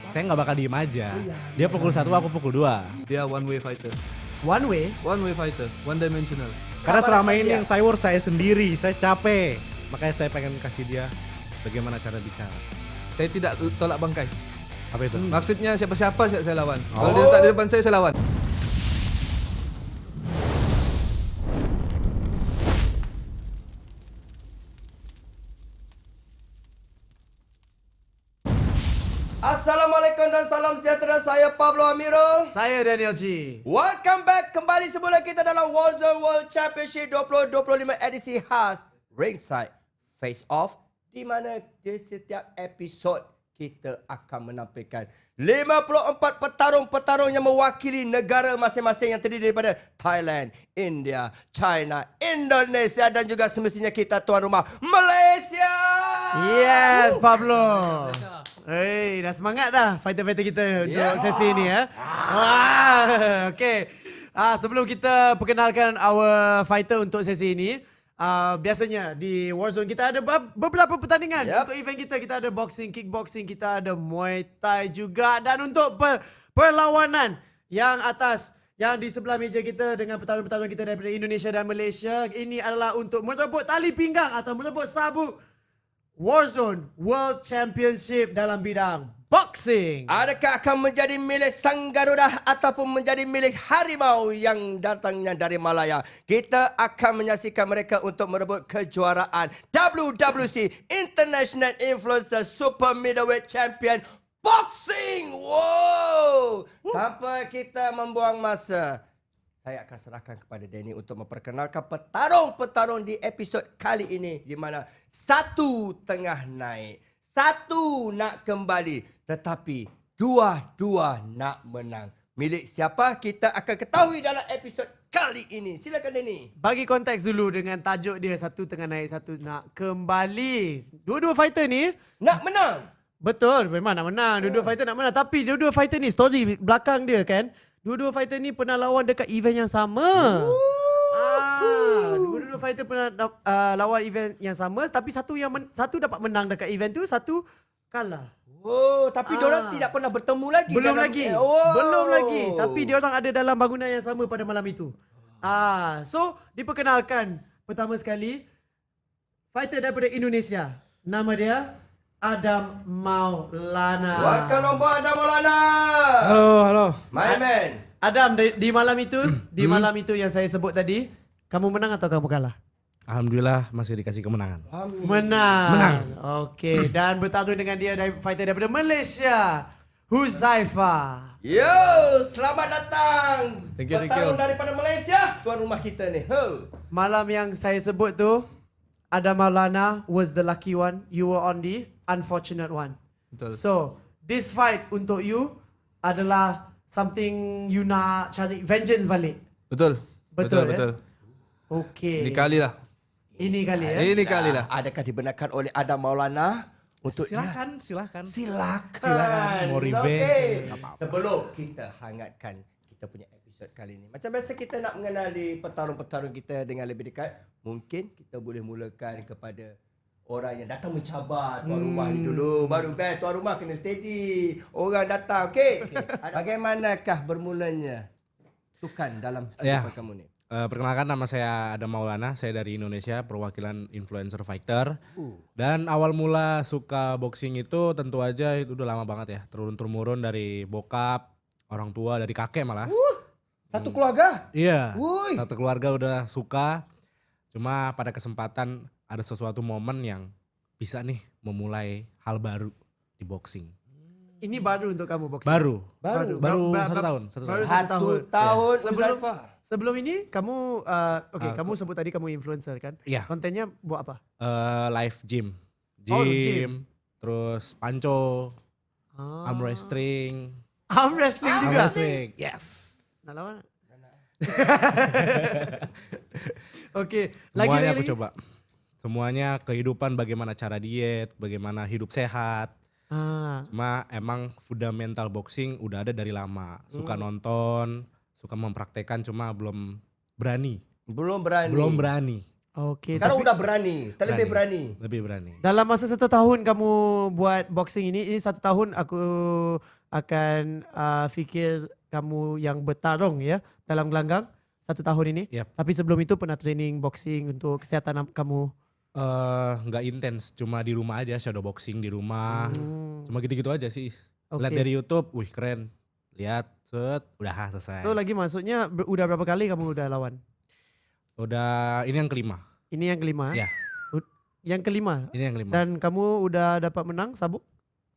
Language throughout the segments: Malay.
Saya nggak bakal diem aja. Dia pukul 1, aku pukul 2. Dia one way fighter. One way. One way fighter, one dimensional. Karena selama ini dia. yang saya urus saya sendiri, saya capek. Makanya saya pengen kasih dia bagaimana cara bicara. Saya tidak tolak bangkai. Apa itu? Maksudnya siapa-siapa saya lawan. Kalau dia letak di depan saya lawan. Assalamualaikum dan salam sejahtera. Saya Pablo Amiro. Saya Daniel G. Welcome back kembali semula kita dalam Warzone World Championship 2025 edisi khas Ringside Face Off, di mana di setiap episod kita akan menampilkan 54 petarung-petarung yang mewakili negara masing-masing yang terdiri daripada Thailand, India, China, Indonesia dan juga semestinya kita tuan rumah Malaysia. Yes, Pablo. Hey, dah semangat dah fighter-fighter kita untuk sesi ini ya. Wah, okay. Sebelum kita perkenalkan our fighter untuk sesi ini, biasanya di Warzone kita ada beberapa pertandingan. Untuk event kita ada boxing, kickboxing, kita ada Muay Thai juga. Dan untuk perlawanan yang atas, yang di sebelah meja kita dengan petarung-petarung kita daripada Indonesia dan Malaysia, ini adalah untuk merebut tali pinggang atau merebut sabuk Warzone World Championship dalam bidang boxing. Adakah akan menjadi milik Sang Garuda ataupun menjadi milik harimau yang datangnya dari Malaya? Kita akan menyaksikan mereka untuk merebut kejuaraan WWC International Influencer Super Middleweight Champion Boxing. Wow! Tanpa kita membuang masa, saya akan serahkan kepada Danny untuk memperkenalkan petarung-petarung di episod kali ini, di mana satu tengah naik, satu nak kembali, tetapi dua-dua nak menang. Milik siapa kita akan ketahui dalam episod kali ini. Silakan Danny. Bagi konteks dulu dengan tajuk dia, satu tengah naik, satu nak kembali. Dua-dua fighter ni Nak menang. betul, memang nak menang. Dua-dua fighter nak menang. Tapi dua-dua fighter ni, story belakang dia kan, dua-dua fighter ni pernah lawan dekat event yang sama. Dua-dua fighter pernah lawan event yang sama, tapi satu dapat menang dekat event tu, satu kalah. Oh, tapi diorang tidak pernah bertemu lagi. Belum dalam- lagi. Oh. Belum lagi. Tapi dia orang ada dalam bangunan yang sama pada malam itu. So diperkenalkan pertama sekali fighter daripada Indonesia. Nama dia Adam Maulana. Welcome nombor Adam Maulana. Halo. My man. Adam, di malam itu, malam itu yang saya sebut tadi, kamu menang atau kamu kalah? Alhamdulillah masih dikasih kemenangan. Menang. Okey, dan bertarung dengan dia dari fighter daripada Malaysia, Huzaifa. Yo, selamat datang. Thank you, thank Petarung you. daripada Malaysia, tuan rumah kita ni. Malam yang saya sebut tu, Adam Maulana was the lucky one. You were on the unfortunate one. Betul. So, this fight untuk you adalah something you nak cari vengeance balik. Betul. Betul, Betul. Okay. Ini kali lah. Ini kali ya. Ini kali lah. Adakah dibenarkan oleh Adam Maulana untuk Silakan. Silakan. Mau revenge, Okey. tak apa-apa. Sebelum kita hangatkan kita punya episod kali ini, macam biasa kita nak mengenali petarung-petarung kita dengan lebih dekat. Mungkin kita boleh mulakan kepada orang yang datang mencabar tuan rumah ni dulu. Baru best tuan rumah kena steady. Orang datang, okey. Bagaimanakah bermulanya sukan dalam kehidupan kamu ni? Perkenalkan, nama saya Adam Maulana, saya dari Indonesia, perwakilan influencer fighter. Dan awal mula suka boxing itu tentu aja itu udah lama banget ya, turun-temurun dari bokap, orang tua, dari kakek malah. Satu keluarga? Iya, Wuih. satu keluarga udah suka. Cuma pada kesempatan ada sesuatu momen yang bisa nih memulai hal baru di boxing. Ini baru untuk kamu boxing. Baru Baru. 1 tahun. Baru Satu tahun. tahun Sebelum Uzaifa. sebelum ini kamu kamu sebut tadi kamu influencer kan? Iya. Kontennya buat apa? Live gym, Oh, gym. terus panco, arm wrestling, Arm wrestling juga. yes. Nak lawan? Okey, Semuanya lagi aku coba. Semuanya kehidupan, bagaimana cara diet, bagaimana hidup sehat. Cuma emang fundamental boxing udah ada dari lama. Suka nonton, suka mempraktekkan, cuma belum berani. Belum berani. Belum berani. Okey. Sekarang udah berani, terlebih berani. Lebih berani. Dalam masa 1 tahun kamu buat boxing ini 1 tahun aku akan fikir kamu yang bertarung ya dalam gelanggang 1 tahun ini. Yap. Tapi sebelum itu pernah training boxing untuk kesihatan kamu. Nggak intens, cuma di rumah aja shadow boxing di rumah. Cuma gitu-gitu aja sih. Lihat Oke. dari YouTube, wih keren. Lihat, set, udah selesai. So lagi maksudnya udah berapa kali kamu udah lawan? Udah ini yang kelima. Ini yang kelima. Ya, Yang kelima. ini yang kelima. Dan kamu udah dapat menang sabuk?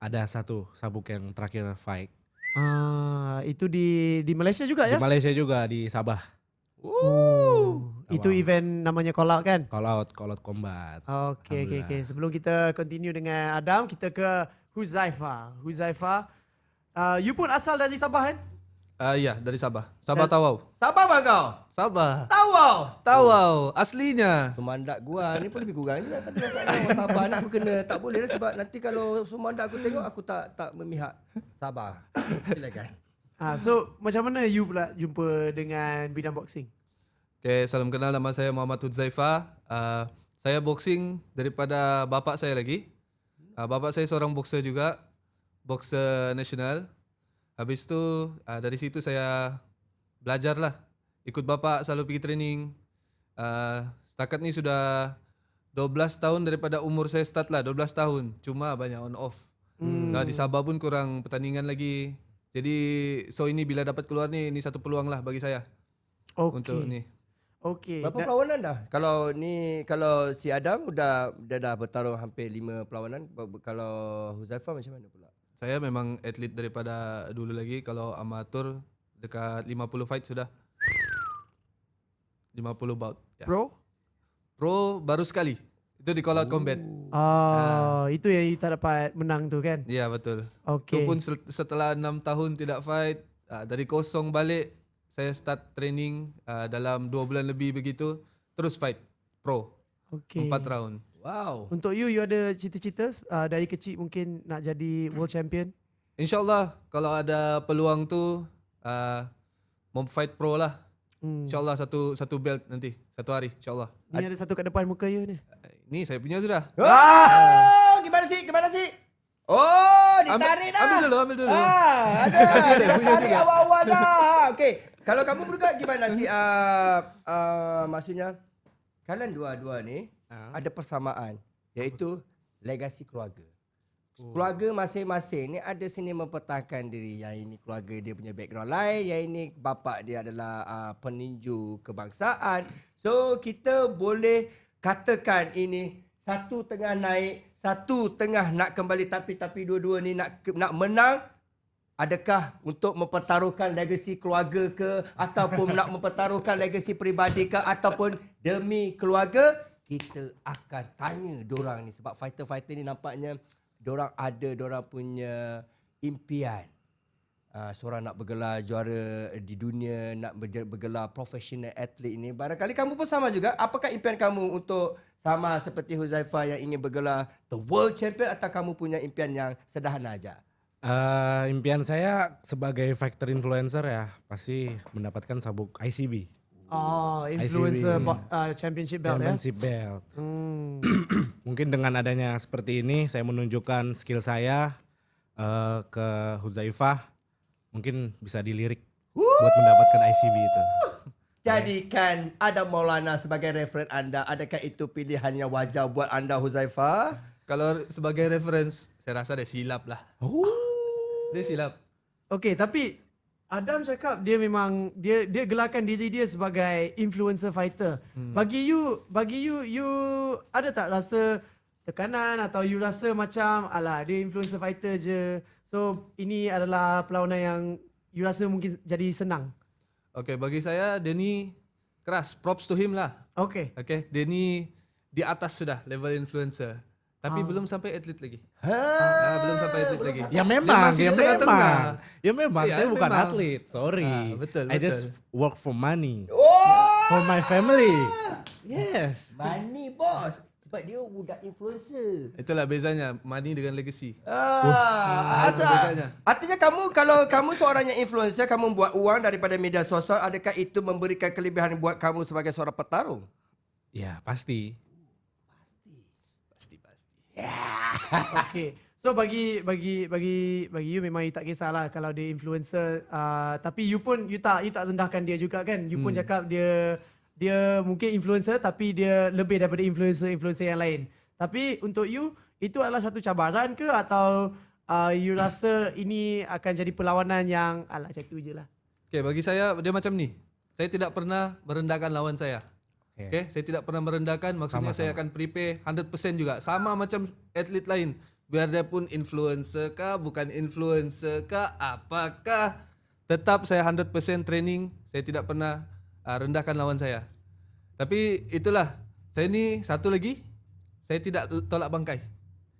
Ada satu sabuk yang terakhir fight. Itu di Malaysia juga Di ya? Malaysia juga di Sabah. Itu event namanya Call Out kan? Call out combat. Oke. Sebelum kita continue dengan Adam, kita ke Huzaifa. Huzaifa, you pun asal dari Sabah kan? Ya, dari Sabah. Sabah Tawau. Sabar bang kau. Sabah. Tawau. Tawau, aslinya. Sumandak gua ni pun lebih kurang juga kan biasanya orang Sabah nak aku kena tak boleh dah sebab nanti kalau Sumandak aku tengok aku tak memihak Sabah. Silakan. So macam mana you pula jumpa dengan bidang boxing? Okay, salam kenal, nama saya Muhammad Huzaifa. Saya boxing daripada bapak saya lagi. Bapak saya seorang boxer juga, boxer nasional. Habis tu dari situ saya belajar lah. Ikut bapak selalu pergi training. Setakat ni sudah 12 tahun daripada umur saya start lah, 12 tahun. Cuma banyak on off. Di Sabah pun kurang pertandingan lagi. Jadi so ini bila dapat keluar ni, ini satu peluang lah bagi saya untuk ni. Okey. Berapa perlawanan dah? Kalau si Adam dia dah bertarung hampir 5 perlawanan. Kalau Huzaifa macam mana pula? Saya memang atlet daripada dulu lagi. Kalau amatur dekat 50 fight sudah. 50 bout. Ya. Pro baru sekali. Itu di Call Out Combat. Itu yang you tak dapat menang tu kan? Ya betul. Okey. Itu pun setelah 6 tahun tidak fight, dari kosong balik, saya start training dalam 2 bulan lebih begitu, terus fight pro. Okey. 4 round. Wow. Untuk you ada cita-cita dari kecil mungkin nak jadi world champion? InsyaAllah kalau ada peluang tu mau fight pro lah. InsyaAllah satu belt nanti, satu hari insyaAllah. Ni ada satu kat depan muka you ni. Ni saya punya sudah. Gimana sih? Oh, ditarik dah. Ambil dulu. Ada. Saya Dah punya tarik juga. awal-awal dah. Okey. Kalau kamu juga gimana sih? Maksudnya kalian dua-dua ni ada persamaan, iaitu legasi keluarga. Keluarga masing-masing ni ada sini mempertahankan diri. Yang ini keluarga dia punya background lain, yang ini bapa dia adalah peninju kebangsaan. So kita boleh katakan ini satu tengah naik, satu tengah nak kembali, tapi dua-dua ni nak menang. Adakah untuk mempertaruhkan legasi keluarga ke, ataupun nak mempertaruhkan legasi peribadi ke, ataupun demi keluarga? Kita akan tanya dorang ni sebab fighter-fighter ni nampaknya dorang punya impian. Seorang nak bergelar juara di dunia, nak bergelar professional atlet ini. Barangkali kamu pun sama juga. Apakah impian kamu untuk sama seperti Huzaifa yang ingin bergelar the world champion, atau kamu punya impian yang sederhana aja? Impian saya sebagai fighter influencer ya pasti mendapatkan sabuk ICB. Influencer championship belt Championship belt. Mungkin dengan adanya seperti ini saya menunjukkan skill saya ke Huzaifa, mungkin bisa dilirik buat mendapatkan ICB itu. Jadikan Adam Maulana sebagai referen anda. Adakah itu pilihan yang wajar buat anda, Huzaifa? Kalau sebagai reference, saya rasa dia silap lah. Dia silap. Okay, tapi Adam cakap dia memang dia gelarkan diri dia sebagai influencer fighter. Bagi you ada tak rasa tekanan atau you rasa macam alah dia influencer fighter je. So ini adalah perlawanan yang you rasa mungkin jadi senang. Okay, bagi saya dia ni keras. Props to him lah. Okay. Okay, dia ni di atas sudah level influencer. Tapi belum sampai atlet lagi. Belum sampai atlet lagi. Ya memang, masih ya di tengah-tengah. memang. Ya memang, Ya, saya bukan memang. atlet. Sorry. Betul, I just betul. work for money. For my family. Yes. Money bos. Sebab dia budak influencer. Itulah bezanya money dengan legacy. Artinya kamu, kalau kamu seorang yang influencer, kamu buat uang daripada media sosial, adakah itu memberikan kelebihan buat kamu sebagai seorang petarung? Ya pasti. Pasti. Okay. So bagi you memang you tak kisahlah kalau dia influencer, tapi you tak rendahkan dia juga kan. You pun cakap dia mungkin influencer tapi dia lebih daripada influencer yang lain. Tapi untuk you itu adalah satu cabaran ke atau you rasa ini akan jadi perlawanan yang macam tu je lah. Okay, bagi saya dia macam ni. Saya tidak pernah merendahkan lawan saya. Okay, saya tidak pernah merendahkan, maksudnya saya akan prepare 100% juga. Sama macam atlet lain. Biar dia pun influencer kah, bukan influencer kah, apakah, tetap saya 100% training. Saya tidak pernah rendahkan lawan saya. Tapi itulah, saya ni satu lagi, saya tidak tolak bangkai.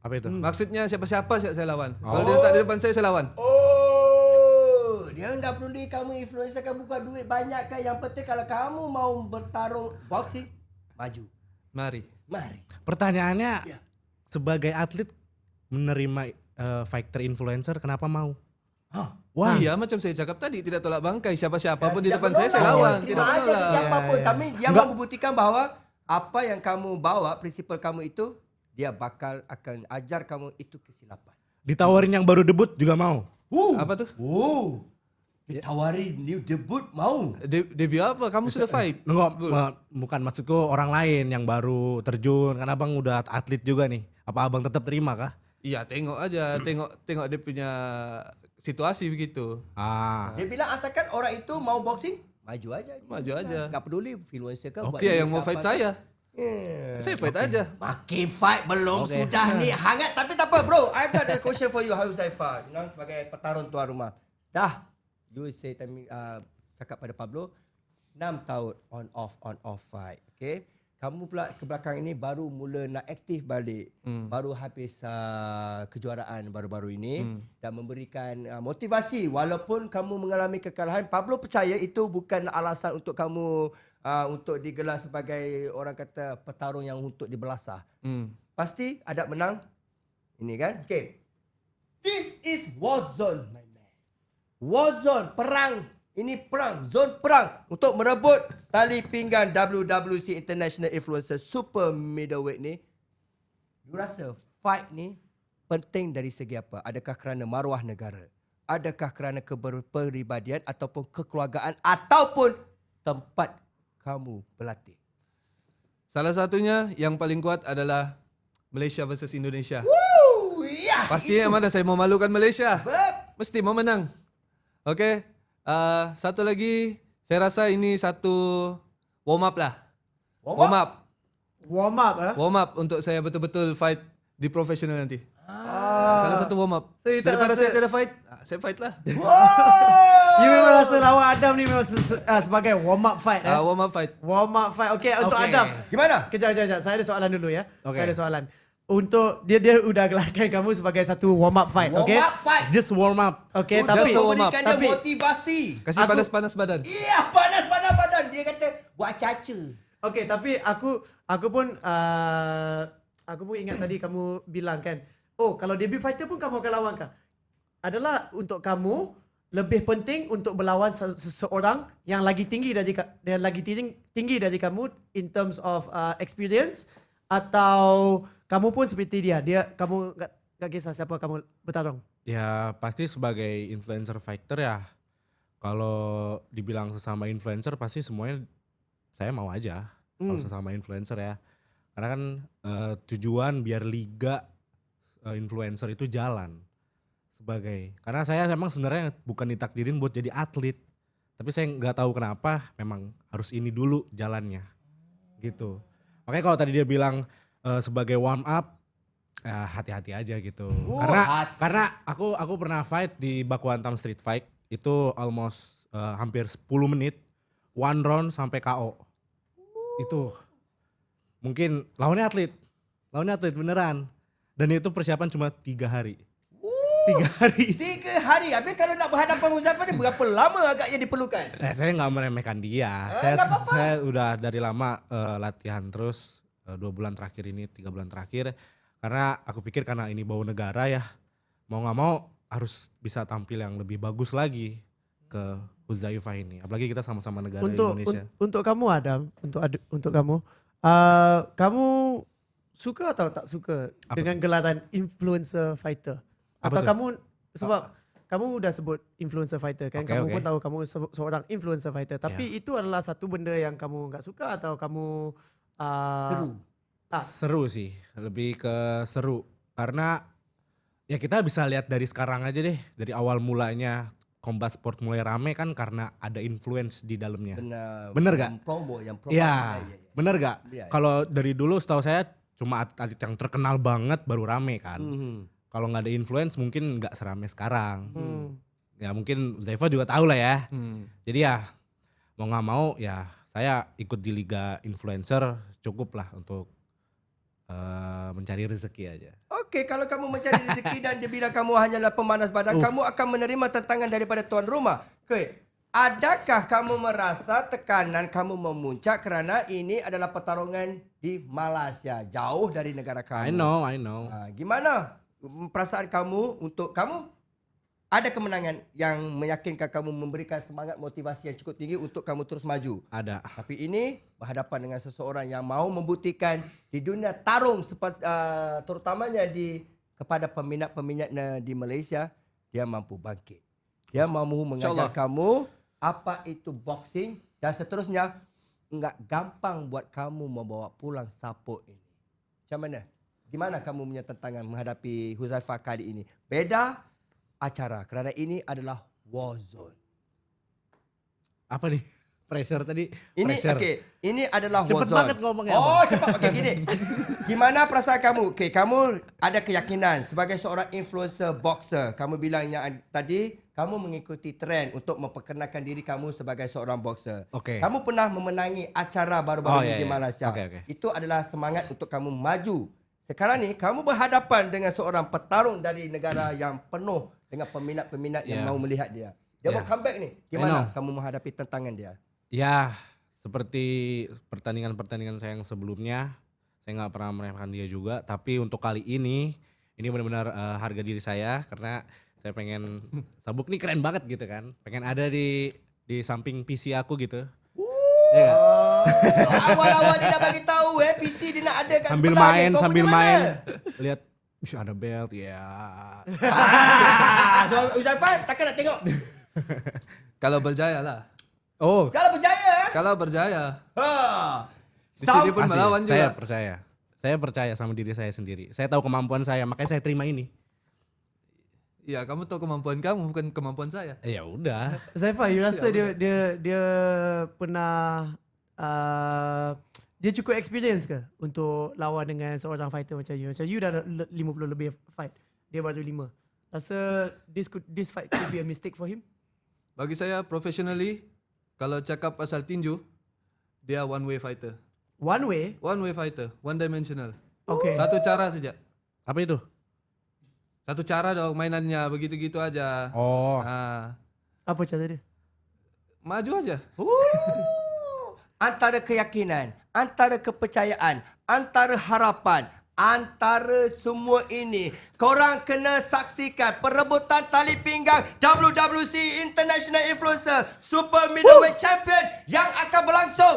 Apa itu? Maksudnya siapa-siapa saya lawan. Kalau dia tak di depan saya lawan. Oh, dia enggak perlu kamu influencer kan buka duit banyak kan. Yang penting kalau kamu mau bertarung boxing, maju. Mari. Pertanyaannya, Ya. sebagai atlet menerima fighter influencer, kenapa mau? Wah. Iya, macam saya cakap tadi, tidak tolak bangkai. Siapa-siapa pun di Tidak depan saya menolak. lawan. Terima Tidak aja menolak. siapa pun. Kami dia mau membuktikan bahawa apa yang kamu bawa, prinsipal kamu itu, dia bakal akan ajar kamu itu kesilapan. Ditawarin yang baru debut juga mau? Apa tuh? Ditawari new debut mau. Debut apa? Kamu sudah fight? Enggak, bukan maksudku orang lain yang baru terjun. Kan abang udah atlet juga nih. Apa abang tetap terima kah? Iya, tengok aja, tengok dia punya situasi begitu. Dia bilang asalkan orang itu mau boxing, maju aja. Maju aja. Enggak peduli influencer ke. Oke, yang mau fight saya. Saya fight aja. Makin fight belum sudah ni hangat tapi tak apa bro. I got a question for you Huzaifah. You know, sebagai petarung tuan rumah. Dah. You say cakap pada Pablo 6 tahun on off fight. Okay. Kamu pula ke belakang ini baru mula nak aktif balik. Baru habis kejuaraan baru-baru ini dan memberikan motivasi walaupun kamu mengalami kekalahan. Pablo percaya itu bukan alasan untuk kamu untuk digelar sebagai orang kata petarung yang untuk dibelasah. Pasti ada menang. Ini kan? Okay. This is war zone, my man. War zone, perang. Ini perang, zon perang untuk merebut tali pinggang WWC International Influencer Super Middleweight ni. You rasa fight ni penting dari segi apa? Adakah kerana maruah negara? Adakah kerana kepribadian ataupun kekeluargaan ataupun tempat kamu berlatih? Salah satunya yang paling kuat adalah Malaysia versus Indonesia. Woo, ya. Pastinya mana saya mau malukan Malaysia. Mesti mau menang. Okey. Satu lagi, saya rasa ini satu warm up lah. Warm up. Warm up untuk saya betul-betul fight di profesional nanti. Salah satu warm up. So, you tak Daripada rasa- saya tidak fight, saya fight lah. You memang rasa lawan Adam ni memang sebagai warm up fight. Warm up fight. Warm up fight. Okay, untuk Okay. Adam. Gimana? Kejap. Saya ada soalan dulu ya. Okay. Saya ada soalan. Untuk dia udah gelarkan kamu sebagai satu warm up fight, Warm okay? up fight. Just warm up. Okay, Sudah tapi memberikan dia tapi motivasi. Kasih panas-panas badan. Iya, panas-panas badan. Dia kata buat caca. okay, tapi aku pun ingat tadi kamu bilang kan, oh kalau debut fighter pun kamu akan lawan kah? Adalah untuk kamu lebih penting untuk berlawan seseorang yang lagi tinggi dari kamu in terms of experience, atau kamu pun seperti dia kamu gak kisah siapa kamu bertarung? Ya pasti sebagai influencer fighter ya. Kalau dibilang sesama influencer pasti semuanya saya mau aja. Kalau sesama influencer ya. Karena kan tujuan biar liga influencer itu jalan. Karena saya memang sebenarnya bukan ditakdirin buat jadi atlet. Tapi saya nggak tahu kenapa memang harus ini dulu jalannya. Gitu. Makanya kalau tadi dia bilang sebagai warm up, hati-hati aja gitu. Karena aku pernah fight di Bakuantam Street Fight itu almost hampir 10 menit, one round sampai KO. Itu mungkin lawannya atlet beneran. Dan itu persiapan cuma 3 hari. 3 hari. 3 hari. Habis kalau nak berhadapan Huzaifah ni berapa lama agaknya diperlukan? Saya nggak meremehkan dia. Saya udah dari lama latihan terus 2 bulan terakhir ini, 3 bulan terakhir. Karena aku pikir karena ini bau negara ya, mau nggak mau harus bisa tampil yang lebih bagus lagi ke Huzaifah ini. Apalagi kita sama-sama negara Indonesia. Untuk kamu Adam, untuk kamu, Kamu suka atau tak suka dengan gelaran influencer fighter? Atau Apa tuh? kamu sebab kamu udah sebut influencer fighter kan? Oke, Kamu oke. pun tahu kamu seorang influencer fighter. Tapi itu adalah satu benda yang kamu nggak suka atau kamu Seru. Seru sih, lebih ke seru. Karena ya kita bisa lihat dari sekarang aja deh, dari awal mulanya Combat Sport mulai rame kan karena ada influence di dalamnya. Bener gak? Yang promo. Iya, bener gak? Iya, iya. Kalau dari dulu setahu saya cuma atlet yang terkenal banget baru rame kan. Kalau nggak ada influence mungkin nggak serame sekarang. Ya mungkin Zaifa juga tahu lah ya. Jadi ya mau nggak mau ya saya ikut di liga influencer cukup lah untuk mencari rezeki aja. Okey, kalau kamu mencari rezeki dan dia bilang kamu hanyalah pemanas badan, kamu akan menerima tantangan daripada tuan rumah. Okey, adakah kamu merasa tekanan kamu memuncak kerana ini adalah pertarungan di Malaysia, jauh dari negara kamu? I know. Gimana perasaan kamu untuk kamu ada kemenangan yang meyakinkan kamu memberikan semangat motivasi yang cukup tinggi untuk kamu terus maju? Ada. Tapi ini berhadapan dengan seseorang yang mau membuktikan di dunia tarung terutamanya kepada peminat-peminatnya di Malaysia, dia mampu bangkit. Dia mampu mengajar InsyaAllah. kamu apa itu boxing dan seterusnya. Enggak gampang buat kamu membawa pulang saput ini. Macam mana? Gimana kamu punya tantangan menghadapi Huzaifah kali ini? Beda acara kerana ini adalah war zone. Apa nih? Pressure tadi. Ini pressure. okey, ini adalah Cepet warzone. banget ngomongnya, Oh, cepat. Okey, gini. Gimana perasaan kamu? Okey, kamu ada keyakinan sebagai seorang influencer boxer. Kamu bilang yang tadi kamu mengikuti trend untuk memperkenalkan diri kamu sebagai seorang boxer. Okey. Kamu pernah memenangi acara baru-baru Oh, ini ya, di ya. Malaysia. Okey. Itu adalah semangat untuk kamu maju. Sekarang ni kamu berhadapan dengan seorang petarung dari negara yang penuh dengan peminat-peminat yang Yeah. mau melihat dia. Dia mau Yeah. comeback ni. I Gimana know. kamu menghadapi tantangan dia? Ya seperti pertandingan-pertandingan saya yang sebelumnya, saya nggak pernah meremehkan dia juga. Tapi untuk kali ini benar-benar harga diri saya karena saya pengen sabuk nih keren banget gitu kan. Pengen ada di samping PC aku gitu. Iya nggak? Awal-awal dia dah bagi tahu PC dia nak ada kat Sambil sebelah main, dia. Kau sambil pergi mana? main. Lihat, ada belt ya. So Uzaifan takkan nak tengok. Kalau berjaya lah. Oh, Kalau berjaya. Kalau berjaya. Ha. Di sini pun pasti. melawan Saya juga. percaya. Saya percaya sama diri saya sendiri. Saya tahu kemampuan saya, makanya saya terima ini. Ya, kamu tahu kemampuan kamu, bukan kemampuan saya. Ya udah. Zaifa, you rasa dia pernah dia cukup experience ke untuk lawan dengan seorang fighter macam you? Macam you dah 50 lebih fight, dia baru 5. Rasa this fight could be a mistake for him? Bagi saya professionally, kalau cakap pasal tinju, dia one way fighter. One way? One way fighter, one dimensional. Okay. Satu cara saja. Apa itu? Satu cara dong mainannya, begitu-gitu aja. Oh, Apa cara dia? Maju aja. Antara keyakinan, antara kepercayaan, antara harapan, antara semua ini, korang kena saksikan perebutan tali pinggang WWC International Influencer Super Middleweight Champion yang akan berlangsung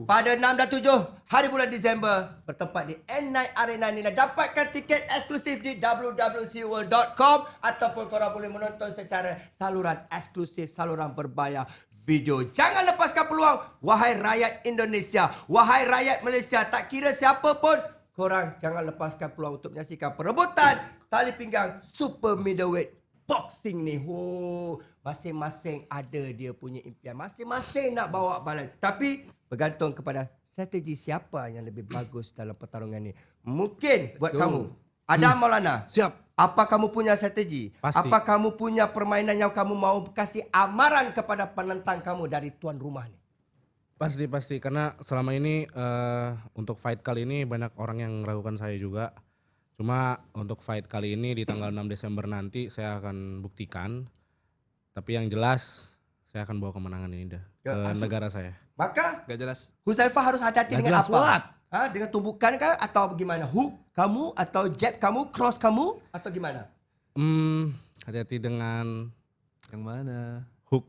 pada 6 dan 7 hari bulan Disember bertempat di N9 Arena Nila. Dapatkan tiket eksklusif di www.world.com ataupun korang boleh menonton secara saluran eksklusif, saluran berbayar video. Jangan lepaskan peluang, wahai rakyat Indonesia, wahai rakyat Malaysia, tak kira siapa pun, korang jangan lepaskan peluang untuk menyaksikan perebutan tali pinggang super middleweight boxing ni. Masing-masing ada dia punya impian, masing-masing nak bawa balan. Tapi bergantung kepada strategi siapa yang lebih bagus dalam pertarungan ni. Mungkin buat kamu, Adam Maulana, siap. apa kamu punya strategi? Pasti. Apa kamu punya permainan yang kamu mau kasih amaran kepada penentang kamu dari tuan rumah ni? Pasti karena selama ini untuk fight kali ini banyak orang yang meragukan saya juga. Cuma untuk fight kali ini di tanggal 6 Desember nanti saya akan buktikan. Tapi yang jelas saya akan bawa kemenangan ini dah Ya, ke negara saya. Maka Gak jelas. Huzaifah harus hati-hati Gak dengan jelas apa? what? Dengan tumbukan kah atau bagaimana? Hook kamu atau jab kamu, cross kamu atau gimana? Hati-hati dengan Yang mana? hook.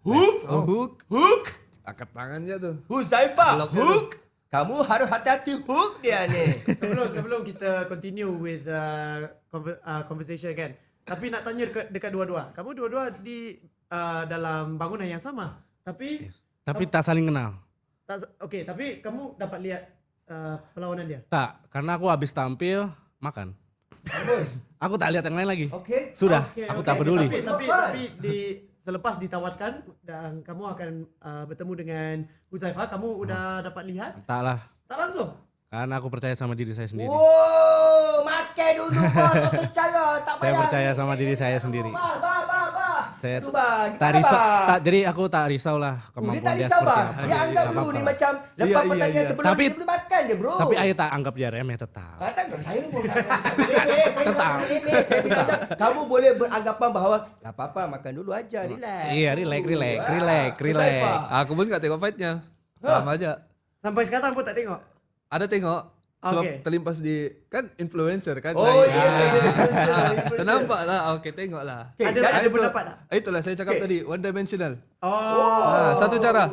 Hook? Oh, hook. Hook? Angkat tangannya tuh. Huzaifah, Bloknya hook? Kamu harus hati-hati hook dia ni. Sebelum kita continue with conversation kan. Tapi nak tanya dekat dua-dua. Kamu dua-dua di dalam bangunan yang sama. Tapi tak saling kenal. okey, tapi kamu dapat lihat perlawanan dia. Tak, karena aku habis tampil makan. Aku tak lihat yang lain lagi. Okey. Sudah, Okey, aku okey. tak peduli. Tapi selepas ditawarkan dan kamu akan bertemu dengan Huzaifah, kamu udah dapat lihat? Tak lah, Tak langsung. karena aku percaya sama diri saya sendiri. Wow, makan dulu bos, tak percaya, tak Saya payah. percaya sama diri saya sendiri. Bah. Saya Subah, tak gimana, risau, bah? jadi aku tak risau lah Dia kemampuan tak dia risau seperti bah. apa. Dia anggap Tak dulu apa-apa. ni macam lepas Iya, pertandingan iya. sebelum Tapi- dia boleh makan dia bro. Tapi saya tak anggap dia remeh tetap. Tak, saya pun tetap. Saya bilang kamu boleh beranggapan bahawa tak apa-apa makan dulu aja, relax. Iya, relax. Huzaifah. Aku pun tak tengok fightnya. Sama aja. Sampai sekarang pun tak tengok. Ada tengok. Sebab Okey. terlimpas di kan influencer kan. Oh saya. iya. Ternampak lah. Okey, tengok lah. Okay, Ada Itu- pendapat tak? Itulah saya cakap Okey. tadi, one dimensional. Oh. Satu cara.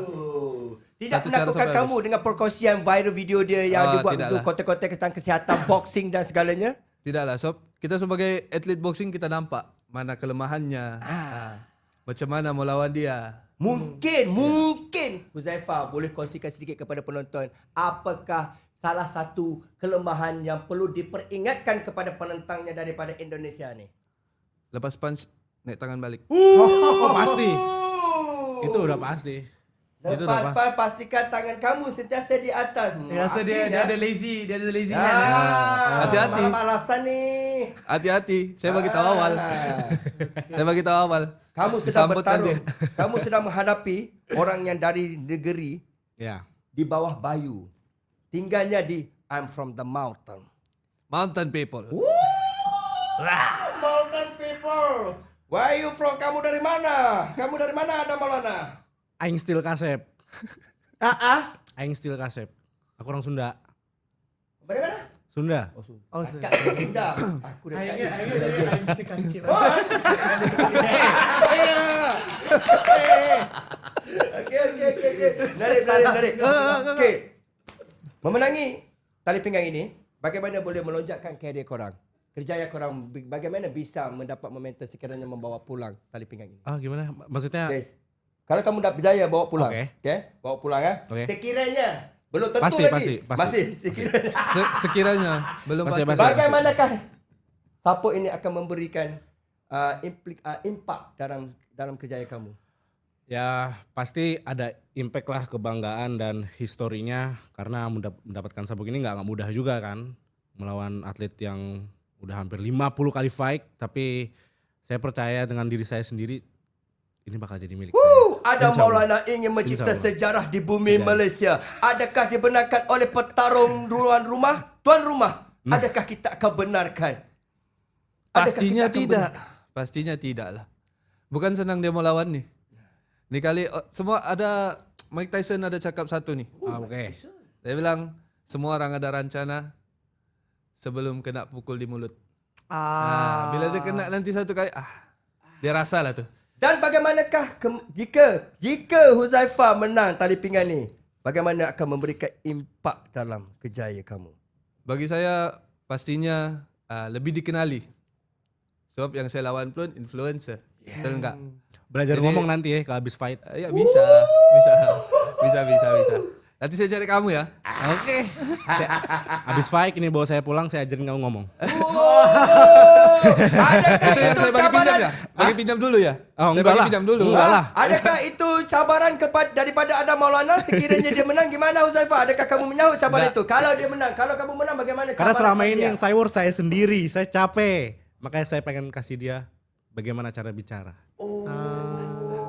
Tidak Satu cara menakutkan sampai kamu dengan perkongsian viral video dia yang Oh, dia buat tidaklah. untuk konten-konten tentang kesihatan boxing dan segalanya? Tidaklah. So, kita sebagai atlet boxing kita nampak mana kelemahannya. Macam mana mau lawan dia. Mungkin Huzaifah boleh kongsikan sedikit kepada penonton apakah salah satu kelemahan yang perlu diperingatkan kepada penentangnya daripada Indonesia ni. Lepas punch, naik tangan balik. Oh, pasti. Itu udah pasti. Itu udah Lepas pan pastikan tangan kamu sentiasa di atas. Dia rasa dia ada lazy hand. Hati-hati. Apa alasan ni? Hati-hati. Saya bagi tahu awal. Saya bagi tahu awal. Kamu sedang Disambut bertarung. nanti. Kamu sedang menghadapi orang yang dari negeri Ya. di bawah Bayu. Tinggalnya di I'm from the mountain. Mountain people. Mountain people. Where you from? Kamu dari mana? Kamu dari mana Adam Maulana? Aing still kasep. Aing still kasep. Aku orang Sunda. Dari mana? Sunda. Oh, Kat Sunda. Aku dah tak Saya mesti kancil. Okey. Menarik. Okey. Memenangi tali pinggang ini, bagaimana boleh melonjakkan karier korang? Kerjaya korang, bagaimana bisa mendapat momentum sekiranya membawa pulang tali pinggang ini? Ah, gimana? Maksudnya Yes. Kalau kamu dapat berjaya bawa pulang. Okey. Okay? Bawa pulang ya. Okey. Sekiranya belum tentu Pasti, lagi. pasti. Masih sekiranya. Sekiranya belum Pasti, pasti. pasti. Bagaimanakah support ini akan memberikan impak dalam kerjaya kamu? ya pasti ada impact lah, kebanggaan dan historinya, karena mendapatkan sabuk ini nggak mudah juga kan, melawan atlet yang udah hampir 50 kali fight, tapi saya percaya dengan diri saya sendiri ini bakal jadi milik saya. Adam Insya Allah. Maulana ingin mencipta Insya Allah. sejarah di bumi Ya. Malaysia. Adakah dibenarkan oleh petarung tuan rumah? Adakah kita akan benarkan? Adakah Pastinya kita akan tidak. Pastinya tidak lah. Bukan senang dia mau lawan nih. Ini kali semua ada, Mike Tyson ada cakap satu nih. Oke. Dia bilang semua orang ada rencana sebelum kena pukul di mulut. Bila dia kena nanti satu kali, dia rasa lah tuh. Dan bagaimanakah jika Huzaifah menang tali pinggang ni? Bagaimana akan memberikan impak dalam kerjaya kamu? Bagi saya pastinya lebih dikenali. Sebab yang saya lawan pun influencer. Betul enggak? Belajar Jadi- ngomong nanti ya kalau habis fight. Ya bisa. Nanti saya cari kamu ya. Oke. Habis fight ini bawa saya pulang, saya ajarin kamu ngomong. Adakah Itu yang itu saya bagi pinjam cabaran? ya? Bagi pinjam dulu ya? Oh, Saya enggak bagi lah. pinjam dulu. Enggak lah. Adakah itu cabaran daripada Adam Maulana sekiranya dia menang gimana Huzaifah? Adakah kamu menyahut cabaran Enggak. itu? Kalau dia menang, kalau kamu menang bagaimana cabaran? Karena selama dia? ini yang saya work saya sendiri, saya capek. Makanya saya pengen kasih dia bagaimana cara bicara.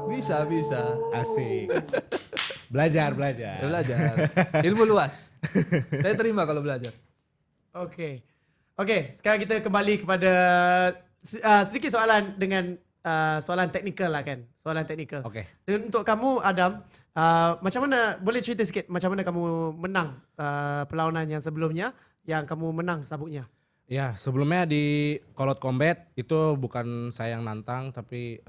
Bisa. Asik. Belajar. Ya, belajar. Ilmu luas. Saya terima kalau belajar. Okey, sekarang kita kembali kepada sedikit soalan dengan soalan teknikal lah kan. Soalan teknikal. Okey. Dan untuk kamu Adam, macam mana, boleh cerita sikit macam mana kamu menang perlawanan yang sebelumnya yang kamu menang sabuknya? Ya, sebelumnya di Kolot Combat itu bukan saya yang nantang, tapi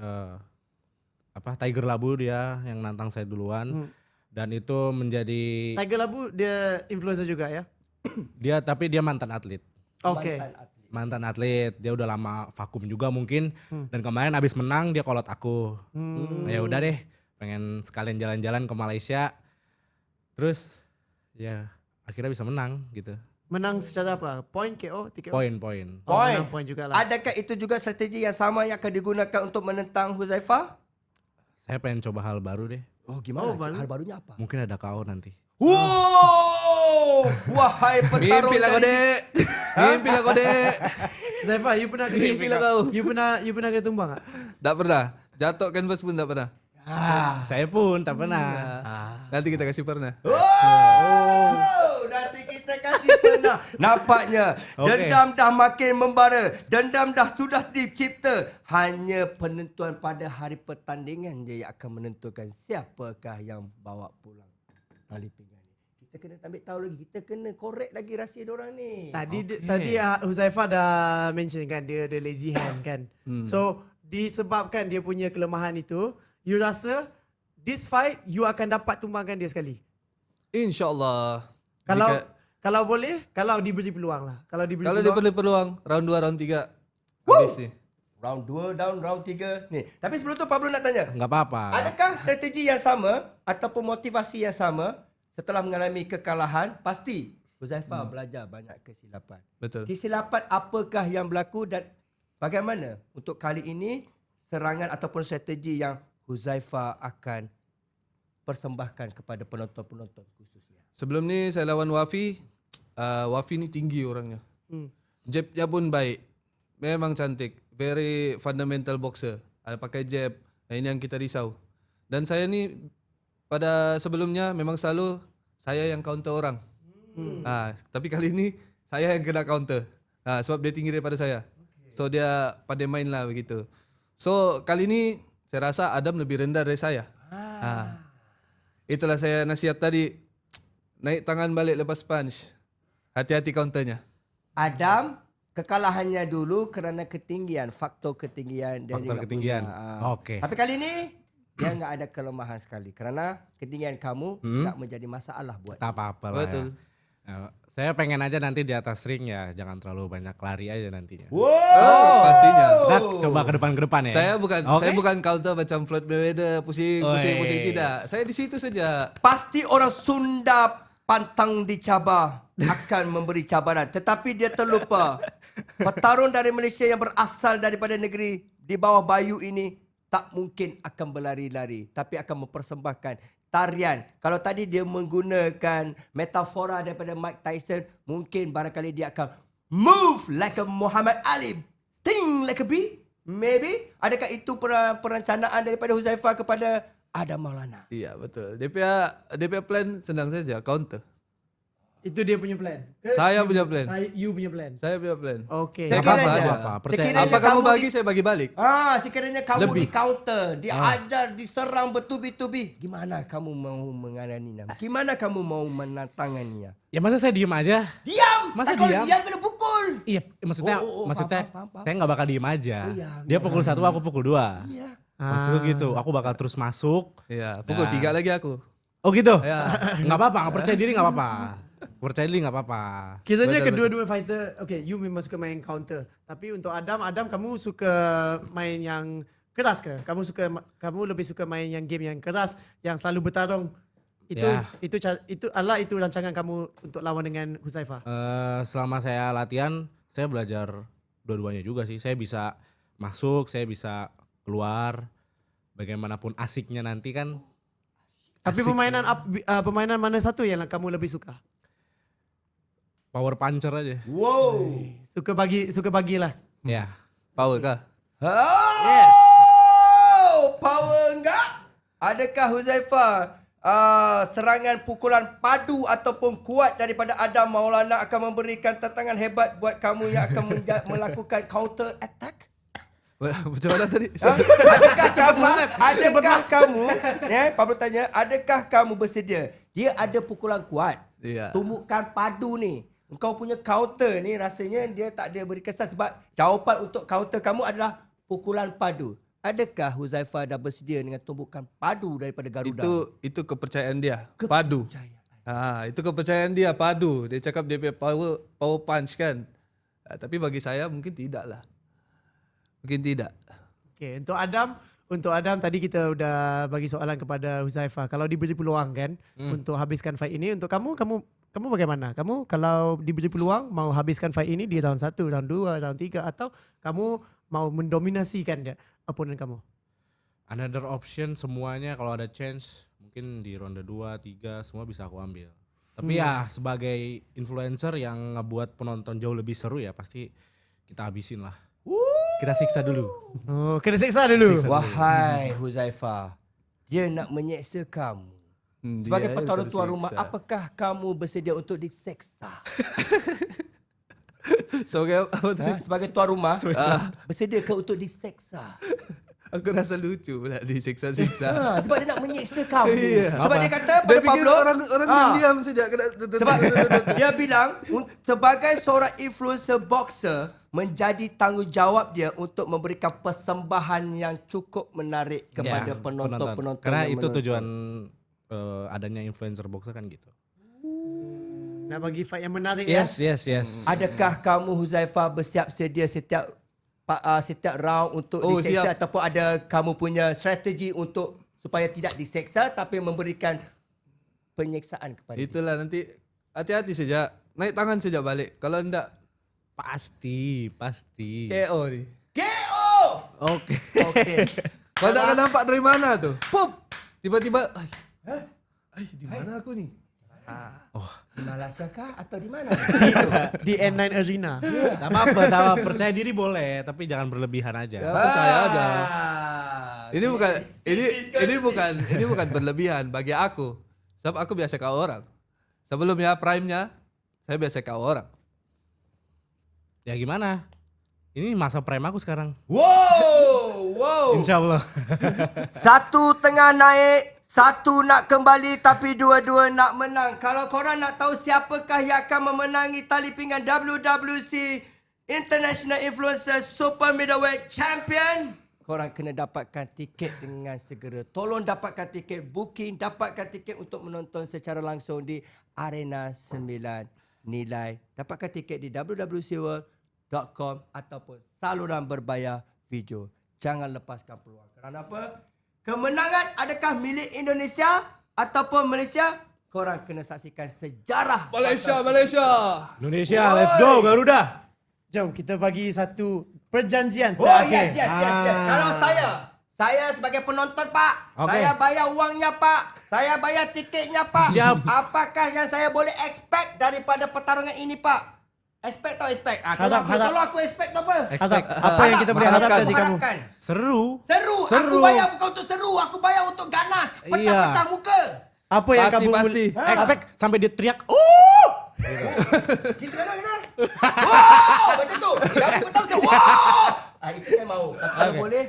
Tiger Labu dia yang nantang saya duluan. Dan itu menjadi Tiger Labu dia influencer juga ya? tapi dia mantan atlet. Oke. Mantan atlet, dia udah lama vakum juga mungkin. Dan kemarin abis menang dia kolot aku. Ya udah deh, pengen sekalian jalan-jalan ke Malaysia. Terus ya akhirnya bisa menang gitu. Menang secara apa? Point KO, TKO? Poin-poin. Oh, menang point juga lah. Adakah itu juga strategi yang sama yang akan digunakan untuk menentang Huzaifah? Saya pengen coba hal baru deh. Oh gimana? baru. Hal barunya apa? Mungkin ada KO nanti. Wow, wahai petarung Mimpi lah kau, dari Dek. Mimpi lah kau, Dek. Zaifa, you pernah kena Mimpi lah kau. You pernah kena tumbang tak? Tak pernah. Jatuh canvas pun tak pernah. Saya pun tak pernah. Nanti kita kasih pernah. Nanti kita kasih pernah. Nampaknya dendam dah makin membara. Dendam dah sudah dicipta. Hanya penentuan pada hari pertandingan je yang akan menentukan siapakah yang bawa pulang tali pinggang ni. Kita kena ambil tahu lagi. Kita kena korek lagi rahsia diorang ni. Tadi Huzaifah dah mention kan dia ada lazy hand kan. So disebabkan dia punya kelemahan itu, you rasa this fight you akan dapat tumbangkan dia sekali? InsyaAllah. Kalau boleh, kalau diberi peluang lah. Kalau diberi Kalau dia peluang. perlu peluang, round 2, round 3. Habis ni. Round 2 down, round 3. Ni. Tapi sebelum tu Pablo nak tanya. Nggak apa-apa. Adakah strategi yang sama ataupun motivasi yang sama setelah mengalami kekalahan? Pasti Huzaifah belajar banyak kesilapan. Betul. Kesilapan apakah yang berlaku dan bagaimana untuk kali ini serangan ataupun strategi yang Huzaifah akan persembahkan kepada penonton-penonton khususnya? Sebelum ni saya lawan Wafi. Wafi ni tinggi orangnya. Jabnya pun baik. Memang cantik. Very fundamental boxer. Pakai jab. Ini yang kita risau. Dan saya ni pada sebelumnya memang selalu saya yang counter orang. Tapi kali ini saya yang kena counter. Sebab dia tinggi daripada saya. So dia pandai main lah begitu. So kali ini saya rasa Adam lebih rendah dari saya. Itulah saya nasihat tadi. Naik tangan balik lepas punch. Hati-hati counternya. Adam, kekalahannya dulu kerana ketinggian, faktor ketinggian. Dia Faktor juga ketinggian. punya, Okey. Tapi kali ini dia enggak ada kelemahan sekali kerana ketinggian kamu tak menjadi masalah buat Tak apa-apa lah. Betul. Ya. Saya pengen aja nanti di atas ring ya, jangan terlalu banyak lari aja nantinya. Pastinya. Kita coba ke depan ya. Saya Oke? bukan counter macam Floyd Mayweather pusing tidak. Saya di situ saja. Pasti orang Sunda pantang dicabar akan memberi cabaran. Tetapi dia terlupa. Petarung dari Malaysia yang berasal daripada negeri di bawah bayu ini tak mungkin akan berlari-lari. Tapi akan mempersembahkan tarian. Kalau tadi dia menggunakan metafora daripada Mike Tyson, mungkin barangkali dia akan move like a Muhammad Ali. Sting like a bee. Maybe. Adakah itu perencanaan daripada Huzaifah kepada Adam Maulana? Iya betul. Dia punya plan senang saja, counter. Itu dia punya plan. Saya punya plan. You punya plan. Saya punya plan. Okay. Nggak Sekiranya- apa-apa, nggak apa-apa. Percaya. sekiranya Apa kamu kamu bagi, saya bagi balik. Sekiranya kamu Lebih. di counter, diajar, diserang bertubi-tubi, gimana kamu mau menganganinya? Gimana kamu mau menantangannya? Ya masa saya diem aja? Diam! Masa Kalau diam? diam kena pukul. Iya, maksudnya paham. saya nggak bakal diem aja. Oh, iya, Dia pukul 1, aku pukul 2. Iya. Maksudku gitu, aku bakal terus masuk. Iya, pukul 3 lagi aku. Oh gitu? Ya. Nggak apa-apa, nggak percaya diri nggak apa-apa. Percaya diri nggak apa-apa. Kiranya Betul, kedua-dua fighter, okay, you memang suka main counter. Tapi untuk Adam kamu suka main yang keras ke? Kamu lebih suka main yang game yang keras, yang selalu bertarung. Itu Ya. itu rancangan kamu untuk lawan dengan Huzaifah. Selama saya latihan, saya belajar dua-duanya juga sih. Saya bisa masuk, saya bisa keluar. Bagaimanapun asiknya nanti kan. Tapi permainan mana satu yang kamu lebih suka? Power puncher aja. Wow. Suka bagilah. Ya. Power kah? Yes. Power enggak? Adakah Huzaifah serangan pukulan padu ataupun kuat daripada Adam Maulana akan memberikan tantangan hebat buat kamu yang akan melakukan counter attack? Macam mana tadi? Adakah kamu, Pablo tanya, adakah kamu bersedia? Dia ada pukulan kuat. Iya. Tumbukan padu ni. Engkau punya counter ni rasanya dia tak ada beri kesan sebab jawapan untuk counter kamu adalah pukulan padu. Adakah Huzaifah dah bersedia dengan tumbukan padu daripada Garuda? Itu kepercayaan dia. Padu. Itu kepercayaan dia, padu. Dia cakap dia punya power punch kan. Tapi bagi saya mungkin tidak lah. Mungkin tidak. Okay, untuk Adam tadi kita udah bagi soalan kepada Huzaifah. Kalau diberi peluang kan untuk habiskan fight ini, untuk kamu bagaimana? Kamu kalau diberi peluang mau habiskan fight ini di round 1, round 2, round 3 atau kamu mau mendominasikan dia opponent kamu? Another option semuanya kalau ada chance mungkin di ronde 2, 3 semua bisa aku ambil. Tapi ya sebagai influencer yang ngebuat penonton jauh lebih seru ya pasti kita habisin lah. Kita siksa dulu. Oh, kena siksa dulu. Wahai Huzaifah, dia nak menyeksa kamu. Sebagai Dia petarung tuan tersiksa. rumah, apakah kamu bersedia untuk diseksa? Sebagai apa tu? Sebagai tuan rumah, bersediakah untuk diseksa? Aku rasa lucu pula disiksa-siksa. Sebab dia nak menyeksa kamu. Iya. Sebab dia kata Dia pada fikir Pablo, orang diam saja kena. sebab dia bilang sebagai seorang influencer boxer menjadi tanggungjawab dia untuk memberikan persembahan yang cukup menarik kepada penonton-penonton. Karena yang itu menonton. tujuan adanya influencer boxer kan gitu. Nak bagi fight yang menarik Yes. Adakah kamu Huzaifah bersiap sedia setiap round untuk diseksa, siap. ataupun ada kamu punya strategi untuk supaya tidak diseksa tapi memberikan penyeksaan kepada dia? Itulah nanti hati-hati saja. Naik tangan saja balik. Kalau enggak Pasti. KO ni. KO! Oke. Okey. Kau tak akan nampak dari mana tu? Pop. Tiba-tiba di mana aku ni? Di Malaysia kah atau di mana? di N9 Arena. Tak apa-apa. Percaya diri boleh, tapi jangan berlebihan aja. Ya, percaya aja. Ah, Ini bukan berlebihan bagi aku. Sebab aku biasa KO orang. Sebelumnya prime-nya saya biasa KO orang. Ya gimana? Ini masa prime aku sekarang. Wow. Insya Allah. Satu tengah naik, satu nak kembali tapi dua-dua nak menang. Kalau korang nak tahu siapakah yang akan memenangi tali pinggan WWC International Influencer Super Middleweight Champion, korang kena dapatkan tiket dengan segera. Tolong dapatkan tiket, booking, dapatkan tiket untuk menonton secara langsung di Arena 9 Nilai. Dapatkan tiket di www.world.com ataupun saluran berbayar video. Jangan lepaskan peluang. Kerana apa? Kemenangan adakah milik Indonesia ataupun Malaysia? Korang kena saksikan sejarah Malaysia. Indonesia, let's go Garuda. Jom kita bagi satu perjanjian Oh terakhir. yes. Kalau saya sebagai penonton Pak, Okey. saya bayar wangnya Pak, saya bayar tiketnya Pak. Siap. Apakah yang saya boleh expect daripada pertarungan ini Pak? Expect. Harap. Kalau aku expect tu apa? Apa yang kita boleh harapkan dari kamu? Harapkan. Seru. Aku bayar bukan untuk seru, aku bayar untuk ganas. Pecah-pecah muka. Apa yang Pasti, kamu pasti. Expect sampai dia teriak. Gitu kan? Wow, macam tu. Yang betul-betul. Wow. Itu saya mau. Tapi kalau boleh,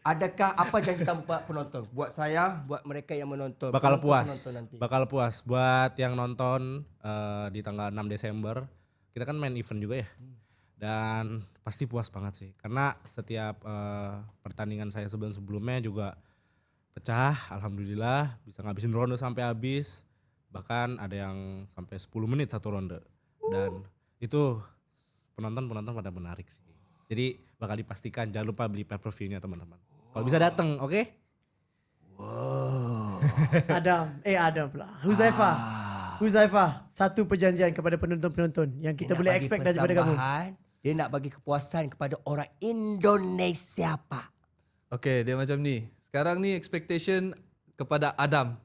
adakah apa janji kamu Pak penonton? Buat saya, buat mereka yang menonton. Bakal penonton nanti. puas buat yang nonton di tanggal 6 Desember. Kita kan main event juga ya. Dan pasti puas banget sih. Karena setiap pertandingan saya sebelum-sebelumnya juga pecah, alhamdulillah bisa ngabisin ronde sampai habis. Bahkan ada yang sampai 10 menit satu ronde. Dan itu penonton pada menarik sih. Jadi bakal dipastikan jangan lupa beli pay-per-view-nya teman-teman. Kalau bisa datang, oke? Adam pula. Huzaifah, satu perjanjian kepada penonton-penonton yang kita boleh expect daripada kamu. Dia nak bagi kepuasan kepada orang Indonesia Pak. Okay, dia macam ni. Sekarang ni expectation kepada Adam.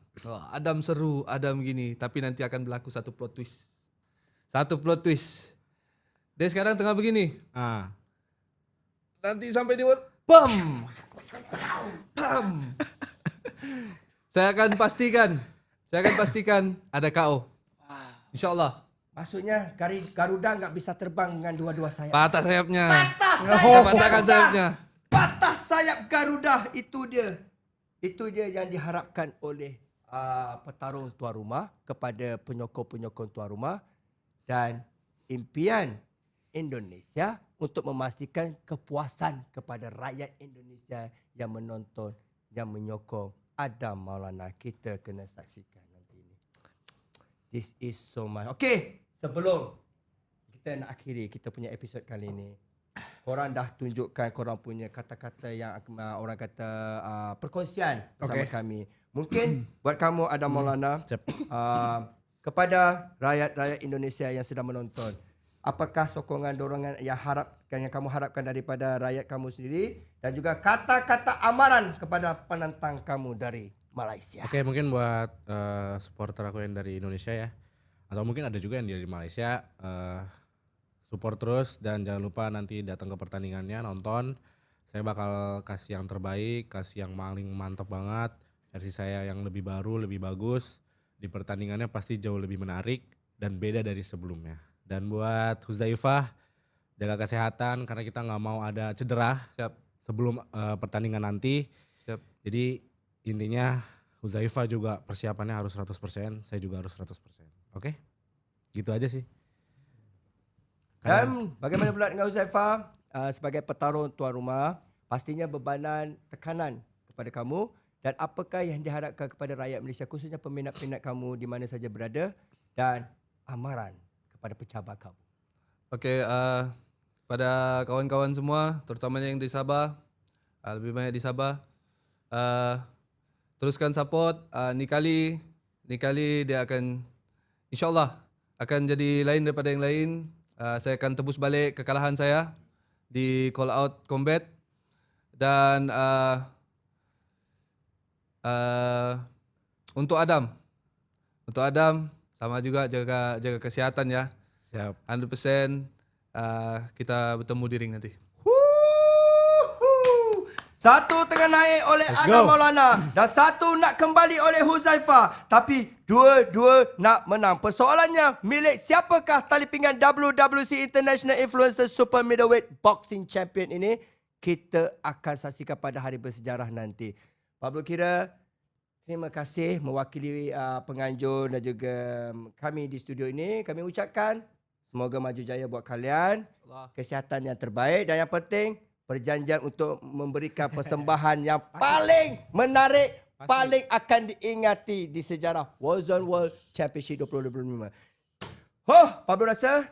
Adam seru, Adam gini. Tapi nanti akan berlaku satu plot twist. Dia sekarang tengah begini. Nanti sampai dia bam. Saya akan pastikan ada KO. InsyaAllah. Maksudnya Garuda nggak bisa terbang dengan dua-dua sayap. Patah sayapnya. Patahkan sayapnya. Patah sayap Garuda, itu dia. Itu dia yang diharapkan oleh petarung tuan rumah kepada penyokong-penyokong tuan rumah. Dan impian Indonesia untuk memastikan kepuasan kepada rakyat Indonesia yang menonton, yang menyokong Adam Maulana. Kita kena saksikan nanti ni. This is so much. Okay, sebelum kita nak akhiri kita punya episod kali ni, korang dah tunjukkan korang punya kata-kata yang orang kata perkongsian bersama kami. Mungkin buat kamu Adam Maulana, kepada rakyat-rakyat Indonesia yang sedang menonton, apakah sokongan, dorongan yang kamu harapkan daripada rakyat kamu sendiri dan juga kata-kata amaran kepada penantang kamu dari Malaysia? Oke, mungkin buat supporter aku yang dari Indonesia ya, atau mungkin ada juga yang dari Malaysia, support terus dan jangan lupa nanti datang ke pertandingannya, nonton. Saya bakal kasih yang terbaik, kasih yang paling mantap banget, versi saya yang lebih baru, lebih bagus. Di pertandingannya pasti jauh lebih menarik dan beda dari sebelumnya. Dan buat Huzaifah, jaga kesehatan karena kita nggak mau ada cedera sebelum pertandingan nanti. Jadi intinya Huzaifah juga persiapannya harus 100%, saya juga harus 100%. Oke? Gitu aja sih. Dan bagaimana pula dengan Huzaifah sebagai petarung tuan rumah, pastinya bebanan tekanan kepada kamu, dan apakah yang diharapkan kepada rakyat Malaysia khususnya peminat-peminat kamu di mana saja berada, dan amaran kepada pecabar kamu. Okey, pada kawan-kawan semua, terutamanya yang di Sabah, lebih banyak di Sabah, teruskan support. Ni kali dia akan, insyaAllah akan jadi lain daripada yang lain. Saya akan tebus balik kekalahan saya di call out combat. Dan untuk Adam sama juga jaga kesihatan ya. Siap. 100% kita bertemu di ring nanti. Satu tengah naik oleh Adam Maulana dan satu nak kembali oleh Huzaifah, tapi dua-dua nak menang. Persoalannya, milik siapakah tali pinggan WWC International Influencer Super Middleweight Boxing Champion ini? Kita akan saksikan pada hari bersejarah nanti. Pablo Kira, terima kasih mewakili penganjur dan juga kami di studio ini. Kami ucapkan semoga maju jaya buat kalian, kesihatan yang terbaik dan yang penting perjanjian untuk memberikan persembahan yang paling menarik, paling akan diingati di sejarah Warzone World Championship 2025. Pablo rasa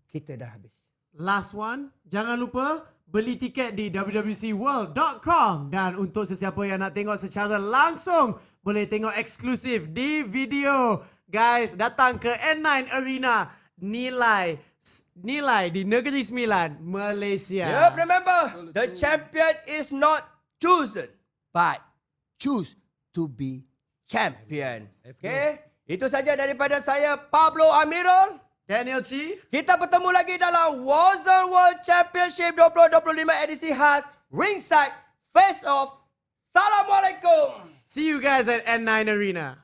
kita dah habis. Last one, jangan lupa beli tiket di www.world.com, dan untuk sesiapa yang nak tengok secara langsung boleh tengok eksklusif di video. Guys, datang ke N9 Arena, nilai di Negeri Sembilan, Malaysia. Yep, remember, the champion is not chosen, but choose to be champion. Okay? Itu saja daripada saya, Pablo Amirul. Daniel Chi. Kita bertemu lagi dalam Warzone World Championship 2025 edisi khas Ringside Face Off. Assalamualaikum. See you guys at N9 Arena.